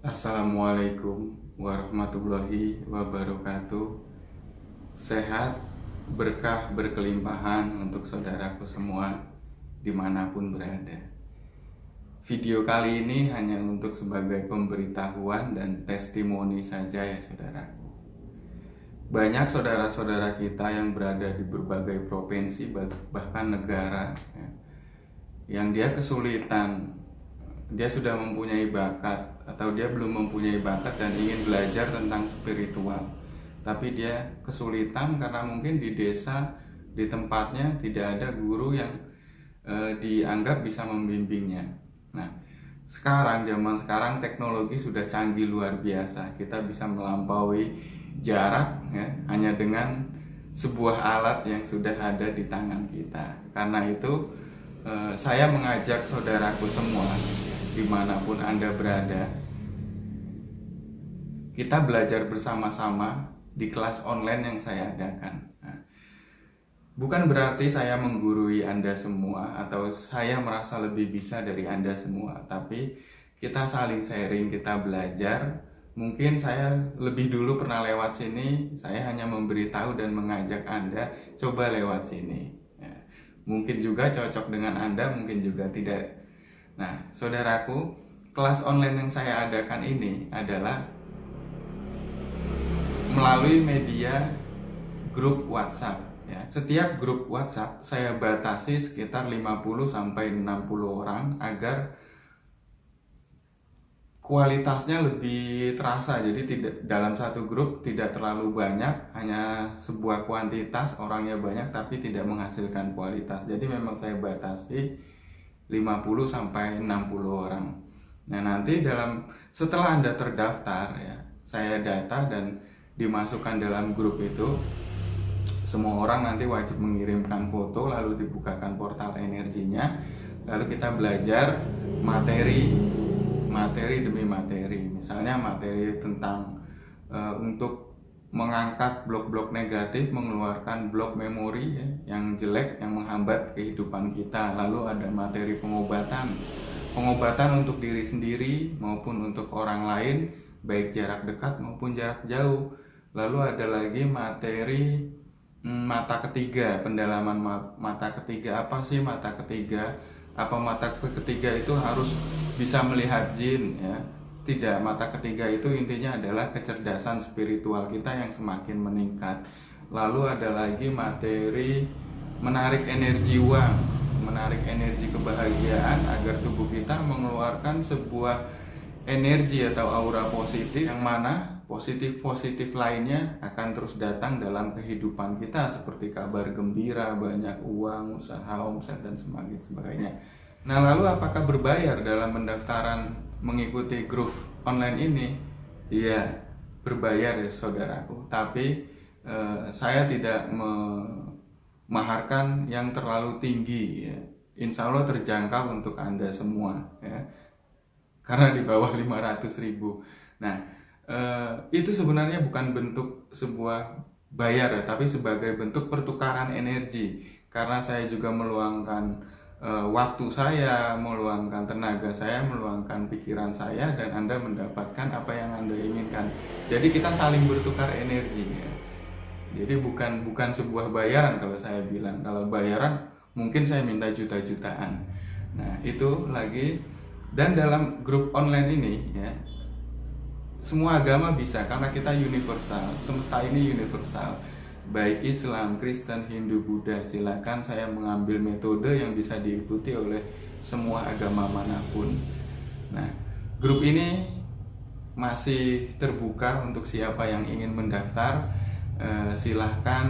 Assalamualaikum warahmatullahi wabarakatuh. Sehat, berkah, berkelimpahan untuk saudaraku semua dimanapun berada. Video kali ini hanya untuk sebagai pemberitahuan dan testimoni saja ya saudaraku. Banyak saudara-saudara kita yang berada di berbagai provinsi bahkan negara ya, yang dia kesulitan. Dia sudah mempunyai bakat atau dia belum mempunyai bakat dan ingin belajar tentang spiritual, tapi dia kesulitan karena mungkin di desa, di tempatnya tidak ada guru yang dianggap bisa membimbingnya. Nah, zaman sekarang teknologi sudah canggih luar biasa. Kita bisa melampaui jarak ya, hanya dengan sebuah alat yang sudah ada di tangan kita. Karena itu saya mengajak saudaraku semua dimanapun Anda berada, kita belajar bersama-sama di kelas online yang saya adakan. Nah, bukan berarti saya menggurui Anda semua atau saya merasa lebih bisa dari Anda semua, tapi kita saling sharing, kita belajar. Mungkin saya lebih dulu pernah lewat sini, saya hanya memberitahu dan mengajak Anda coba lewat sini ya. Mungkin juga cocok dengan Anda, mungkin juga tidak. Nah, saudaraku, kelas online yang saya adakan ini adalah melalui media grup WhatsApp ya. Setiap grup WhatsApp saya batasi sekitar 50 sampai 60 orang agar kualitasnya lebih terasa. Jadi tidak dalam satu grup tidak terlalu banyak, hanya sebuah kuantitas, orangnya banyak tapi tidak menghasilkan kualitas. Jadi memang saya batasi 50 sampai 60 orang. Nah, nanti setelah Anda terdaftar ya, saya data dan dimasukkan dalam grup itu. Semua orang nanti wajib mengirimkan foto, lalu dibukakan portal energinya. Lalu kita belajar materi demi materi. Misalnya materi tentang untuk mengangkat blok-blok negatif, mengeluarkan blok memori ya, yang jelek, yang menghambat kehidupan kita. Lalu ada materi pengobatan untuk diri sendiri maupun untuk orang lain, baik jarak dekat maupun jarak jauh. Lalu ada lagi materi mata ketiga, pendalaman mata ketiga. Apa sih mata ketiga? Apa mata ketiga itu harus bisa melihat jin ya? Tidak, mata ketiga itu intinya adalah kecerdasan spiritual kita yang semakin meningkat. Lalu ada lagi materi menarik energi uang, menarik energi kebahagiaan agar tubuh kita mengeluarkan sebuah energi atau aura positif, yang mana positif-positif lainnya akan terus datang dalam kehidupan kita, seperti kabar gembira, banyak uang, usaha, omset, dan sebagainya. Nah, lalu apakah berbayar dalam pendaftaran mengikuti grup online ini? Iya, berbayar ya saudaraku, tapi saya tidak memaharkan yang terlalu tinggi ya. Insya Allah terjangkau untuk Anda semua ya, karena di bawah 500.000. Nah, itu sebenarnya bukan bentuk sebuah bayar ya, tapi sebagai bentuk pertukaran energi. Karena saya juga meluangkan waktu saya, meluangkan tenaga saya, meluangkan pikiran saya, dan Anda mendapatkan apa yang Anda inginkan. Jadi kita saling bertukar energi ya. Jadi bukan sebuah bayaran kalau saya bilang. Kalau bayaran mungkin saya minta juta-jutaan. Nah, itu lagi. Dan dalam grup online ini ya, semua agama bisa, karena kita universal. Semesta ini universal, baik Islam, Kristen, Hindu, Buddha. Silakan, saya mengambil metode yang bisa diikuti oleh semua agama manapun. Nah, grup ini masih terbuka untuk siapa yang ingin mendaftar. Silahkan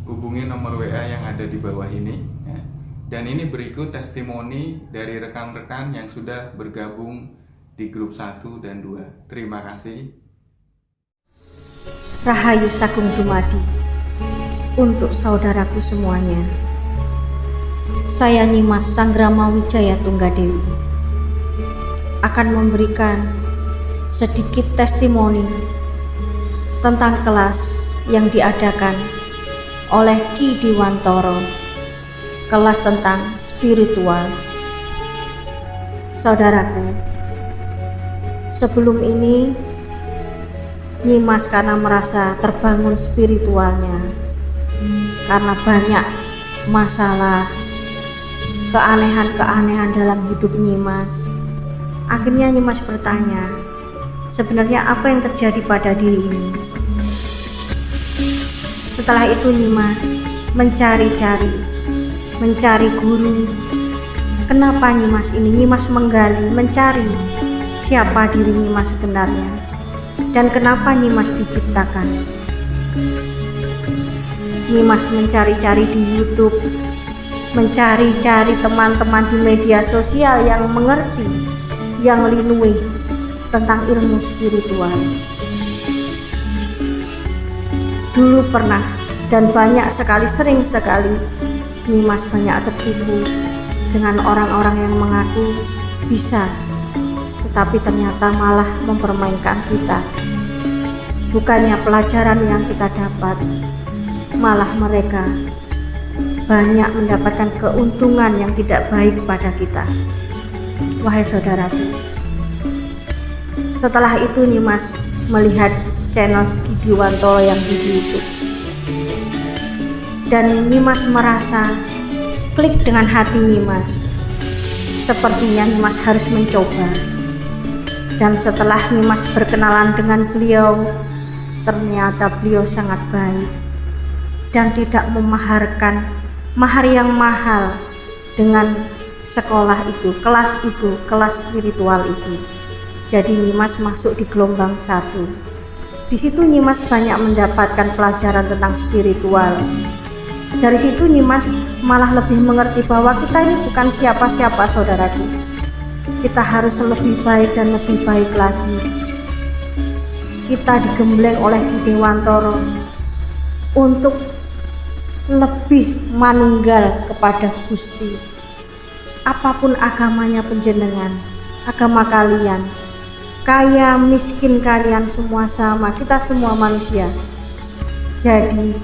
hubungi nomor WA yang ada di bawah ini ya. Dan ini berikut testimoni dari rekan-rekan yang sudah bergabung di grup 1 dan 2. Terima kasih. Rahayu Sagung Dumadi. Untuk saudaraku semuanya, saya Nimas Sanggrama Wijaya Tunggadewi akan memberikan sedikit testimoni tentang kelas yang diadakan oleh Ki Diwantoro, kelas tentang spiritual. Saudaraku, Sebelum ini Nyimas karena merasa terbangun spiritualnya, karena banyak masalah, keanehan-keanehan dalam hidup Nyimas. Akhirnya Nyimas bertanya, sebenarnya apa yang terjadi pada diri ini? Setelah itu Nyimas mencari guru. Kenapa Nyimas ini? Nyimas menggali, mencari siapa diri Nyimas sebenarnya dan kenapa Nyimas diciptakan. Nyimas mencari-cari di YouTube, mencari-cari teman-teman di media sosial yang mengerti, yang linuih tentang ilmu spiritual. Dulu pernah dan banyak sekali, sering sekali Nyimas banyak tertipu dengan orang-orang yang mengaku bisa, tetapi ternyata malah mempermainkan kita. Bukannya pelajaran yang kita dapat, malah mereka banyak mendapatkan keuntungan yang tidak baik pada kita. Wahai saudaraku, setelah itu Nyimas melihat channel Kidiwantoro yang di YouTube, dan Nyimas merasa klik dengan hati Nyimas. Sepertinya Nyimas harus mencoba. Dan setelah Nyimas berkenalan dengan beliau, ternyata beliau sangat baik dan tidak memaharkan mahar yang mahal dengan sekolah itu, kelas spiritual itu. Jadi Nyimas masuk di gelombang 1. Di situ Nyimas banyak mendapatkan pelajaran tentang spiritual. Dari situ Nyimas malah lebih mengerti bahwa kita ini bukan siapa-siapa, saudaraku. Kita harus lebih baik dan lebih baik lagi. Kita digembleng oleh Kidiwantoro untuk lebih manunggal kepada Gusti. Apapun agamanya panjenengan, agama kalian, kaya miskin kalian semua sama, kita semua manusia. Jadi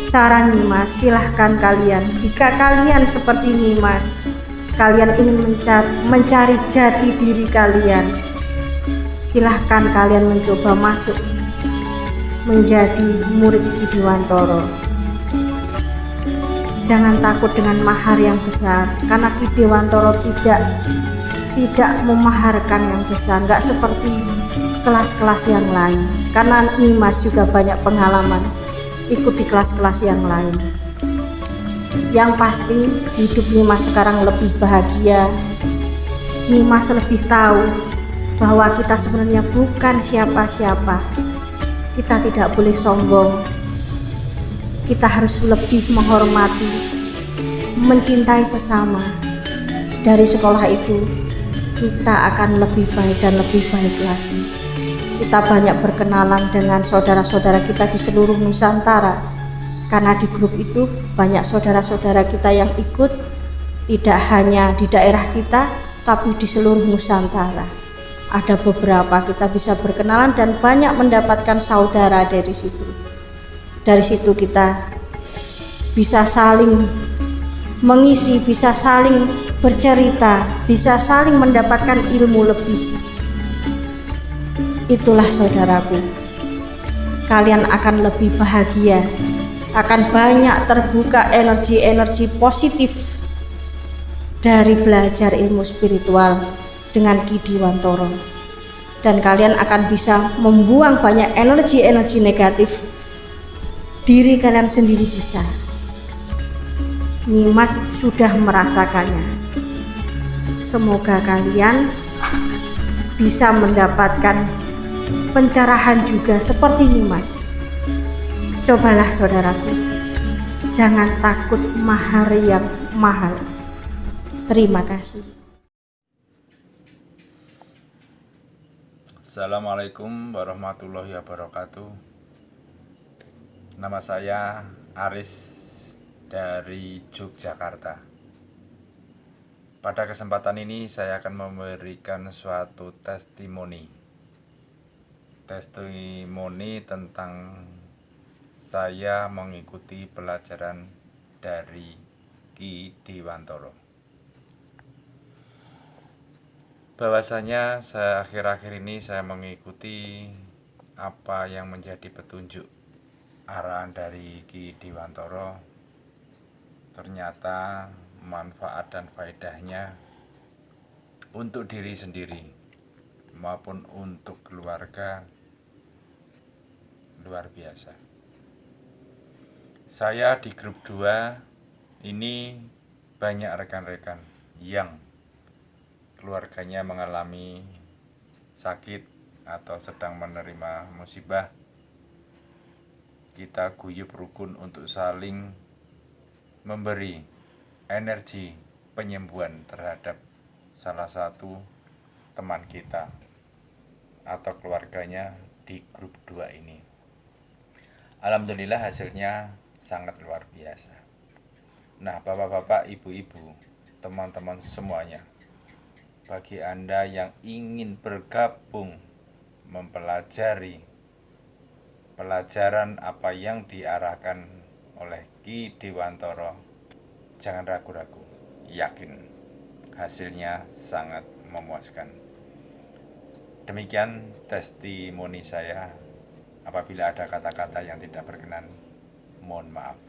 saran Nyimas, silahkan kalian, jika kalian seperti Nyimas, kalian ingin mencari jati diri kalian, silahkan kalian mencoba masuk menjadi murid Kidiwantoro. Jangan takut dengan mahar yang besar, karena Kidiwantoro tidak memaharkan yang besar, nggak seperti kelas-kelas yang lain. Karena Nyimas juga banyak pengalaman ikut di kelas-kelas yang lain. Yang pasti hidup Nyimas sekarang lebih bahagia. Nyimas lebih tahu bahwa kita sebenarnya bukan siapa-siapa. Kita tidak boleh sombong. Kita harus lebih menghormati, mencintai sesama. Dari sekolah itu kita akan lebih baik dan lebih baik lagi. Kita banyak berkenalan dengan saudara-saudara kita di seluruh Nusantara, karena di grup itu banyak saudara-saudara kita yang ikut, tidak hanya di daerah kita tapi di seluruh Nusantara. Ada beberapa kita bisa berkenalan dan banyak mendapatkan saudara dari situ. Dari situ kita bisa saling mengisi, bisa saling bercerita, bisa saling mendapatkan ilmu lebih. Itulah saudaraku, kalian akan lebih bahagia, akan banyak terbuka energi-energi positif dari belajar ilmu spiritual dengan Kidiwantoro, dan kalian akan bisa membuang banyak energi-energi negatif. Diri kalian sendiri bisa. Nyimas sudah merasakannya. Semoga kalian bisa mendapatkan pencerahan juga seperti Nyimas. Cobalah saudaraku, jangan takut mahar yang mahal. Terima kasih. Assalamualaikum warahmatullahi wabarakatuh. Nama saya Aris dari Yogyakarta. Pada kesempatan ini saya akan memberikan suatu testimoni tentang saya mengikuti pelajaran dari Kidiwantoro. bahwasanya akhir-akhir ini saya mengikuti apa yang menjadi petunjuk arahan dari Ki Dewantoro. Ternyata manfaat dan faedahnya untuk diri sendiri maupun untuk keluarga luar biasa. Saya di grup 2 ini banyak rekan-rekan yang keluarganya mengalami sakit atau sedang menerima musibah. Kita guyub rukun untuk saling memberi energi penyembuhan terhadap salah satu teman kita atau keluarganya di grup 2 ini. Alhamdulillah hasilnya sangat luar biasa. Nah, bapak-bapak, ibu-ibu, teman-teman semuanya, bagi Anda yang ingin bergabung mempelajari pelajaran apa yang diarahkan oleh Ki Dewantoro, jangan ragu-ragu, yakin hasilnya sangat memuaskan. Demikian testimoni saya. Apabila ada kata-kata yang tidak berkenan, mohon maaf.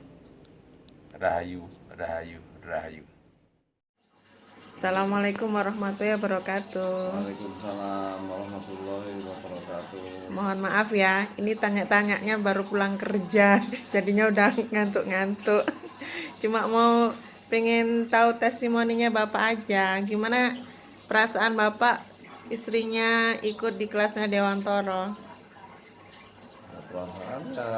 Rahayu, rahayu, rahayu. Assalamualaikum warahmatullahi wabarakatuh. Waalaikumsalam warahmatullahi wabarakatuh. Mohon maaf ya, ini tanya-tanyanya baru pulang kerja, jadinya udah ngantuk-ngantuk. Cuma mau pengen tahu testimoninya Bapak aja. Gimana perasaan Bapak istrinya ikut di kelasnya Dewantoro? Ya, perasaan ya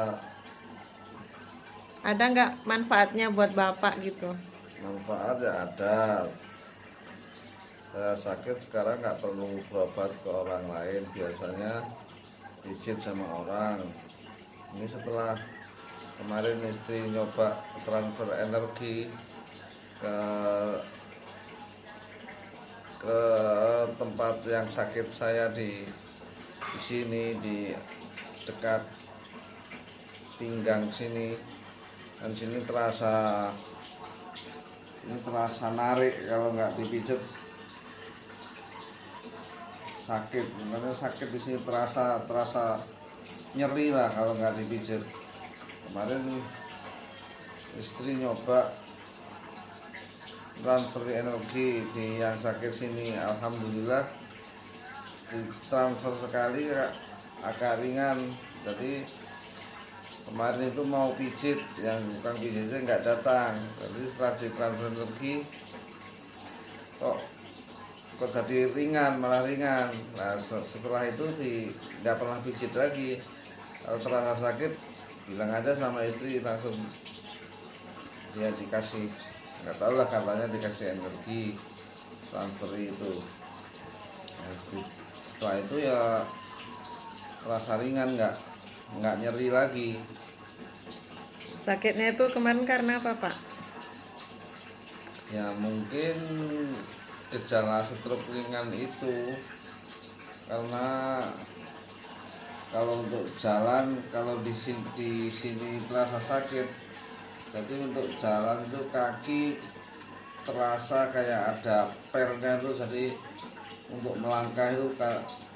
Ada nggak manfaatnya buat Bapak gitu? manfaat ya ada. Saya sakit sekarang nggak perlu berobat ke orang lain, biasanya pijit sama orang. Ini setelah kemarin istri nyoba transfer energi ke tempat yang sakit saya di sini, di dekat pinggang sini, dan sini terasa narik kalau nggak dipijet, sakit. Makanya sakit di sini terasa nyeri lah kalau nggak dipijet. Kemarin istri nyoba transfer energi di yang sakit sini, alhamdulillah transfer sekali agak ringan. Jadi kemarin itu mau pijit, yang bukan pijitnya nggak datang. Jadi setelah ditransfer energi kok jadi ringan, malah ringan. Nah setelah itu nggak pernah pijit lagi. Kalau terasa sakit bilang aja sama istri, langsung dia dikasih, nggak tahu lah, katanya dikasih energi transfer itu. Nah, setelah itu ya terasa ringan, nggak nyeri lagi. Sakitnya itu kemarin karena apa Pak? Ya mungkin gejala stroke ringan itu karena kalau untuk jalan, kalau di sini terasa sakit, jadi untuk jalan itu kaki terasa kayak ada pernya tuh, jadi untuk melangkah itu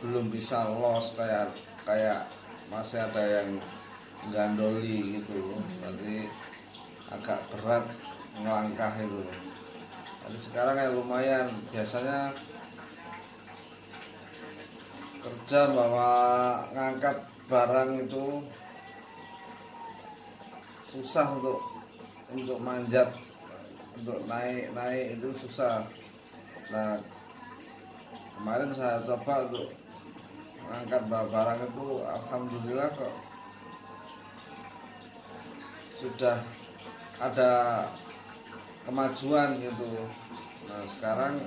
belum bisa los, kayak masih ada yang gandoli gitu, jadi agak berat melangkah itu. Jadi sekarang kayak lumayan. Biasanya kerja bawa ngangkat barang itu susah, untuk manjat, untuk naik itu susah. Nah kemarin saya coba untuk ngangkat barang itu, alhamdulillah kok sudah ada kemajuan gitu. Nah sekarang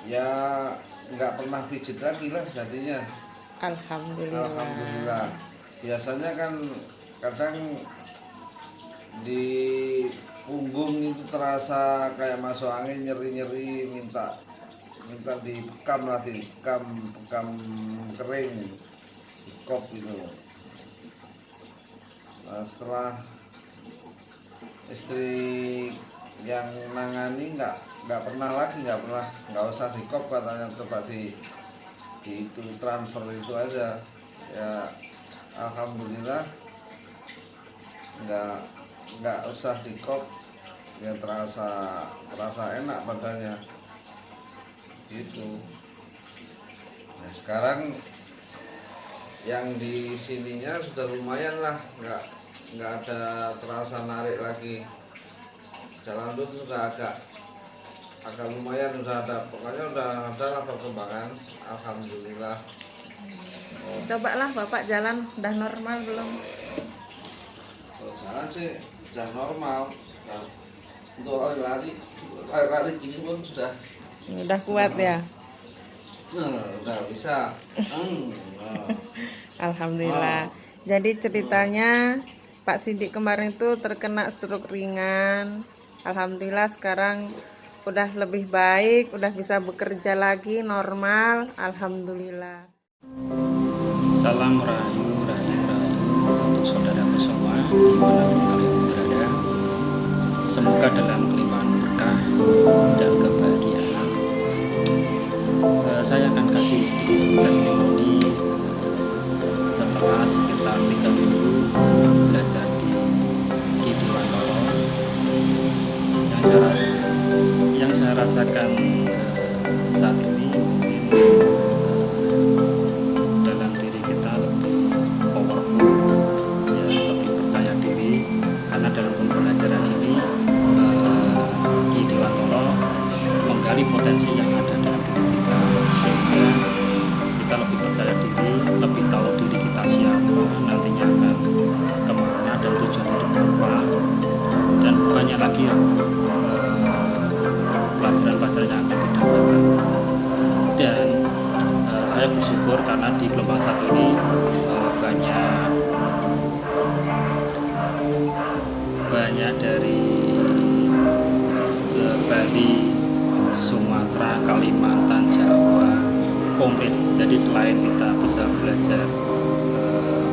ya nggak pernah pijit lagi lah jadinya. Alhamdulillah. Biasanya kan kadang di punggung itu terasa kayak masuk angin, nyeri-nyeri, minta dibekam lah, bekam kering, dikop gitu. Nah, setelah istri yang nangani nggak pernah lagi, nggak usah di kop katanya, coba di itu transfer itu aja ya. Alhamdulillah nggak usah di kop ya, terasa enak badannya gitu. Nah sekarang yang di sininya sudah lumayan lah, nggak ada terasa narik lagi. Jalan itu sudah agak lumayan, udah ada, pokoknya udah ada lah perkembangan, alhamdulillah. Cobalah Bapak jalan, udah normal belum? Kalau jalan sih udah normal. Nah, untuk lari gini pun sudah Kuat ya. udah bisa. Alhamdulillah. Jadi ceritanya Pak Sidik kemarin itu terkena stroke ringan. Alhamdulillah sekarang udah lebih baik, udah bisa bekerja lagi normal. Alhamdulillah. Salam rahayu untuk saudaraku semua dimanapun kalian berada. Semoga dalam kelimpahan berkah dan kebahagiaan. Saya akan kasih sedikit testimoni setelah sekitar 3 minggu belajar di Kidiwantoro. Yang saya rasakan saat ini dalam diri kita lebih powerful, ya, lebih percaya diri, karena dalam pembelajaran ini Ki Dewantoro menggali potensi yang ada dalam diri kita, sehingga kita lebih percaya diri, lebih tahu diri kita siapa, nantinya akan kemana dan tujuan hidup apa, dan banyak lagi ya pelajaran-pelajaran yang akan didapatkan. Dan saya bersyukur karena di gelombang 1 ini banyak dari Bali, Sumatera, Kalimantan, Jawa komplit. Jadi selain kita bisa belajar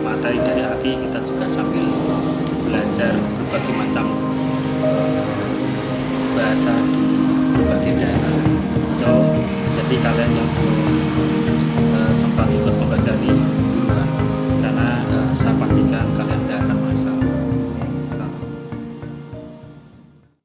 materi dari Aki, kita juga sambil belajar berbagai macam bahasa di berbagai daerah. Jadi kalian yang